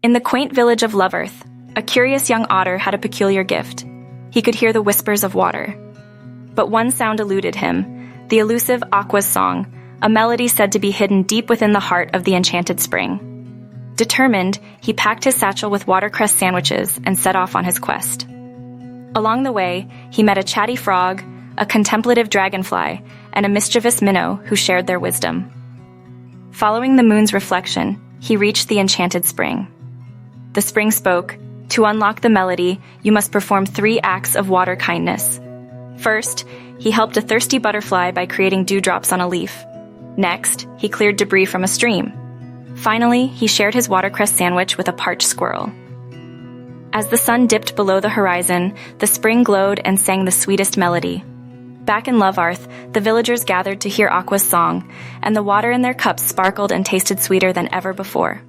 In the quaint village of Love Earth, a curious young otter had a peculiar gift. He could hear the whispers of water. But one sound eluded him, the elusive Aqua's song, a melody said to be hidden deep within the heart of the enchanted spring. Determined, he packed his satchel with watercress sandwiches and set off on his quest. Along the way, he met a chatty frog, a contemplative dragonfly, and a mischievous minnow who shared their wisdom. Following the moon's reflection, he reached the enchanted spring. The spring spoke, "To unlock the melody, you must perform 3 acts of water kindness." First, he helped a thirsty butterfly by creating dewdrops on a leaf. Next, he cleared debris from a stream. Finally, he shared his watercress sandwich with a parched squirrel. As the sun dipped below the horizon, the spring glowed and sang the sweetest melody. Back in Love Earth, the villagers gathered to hear Aqua's song, and the water in their cups sparkled and tasted sweeter than ever before.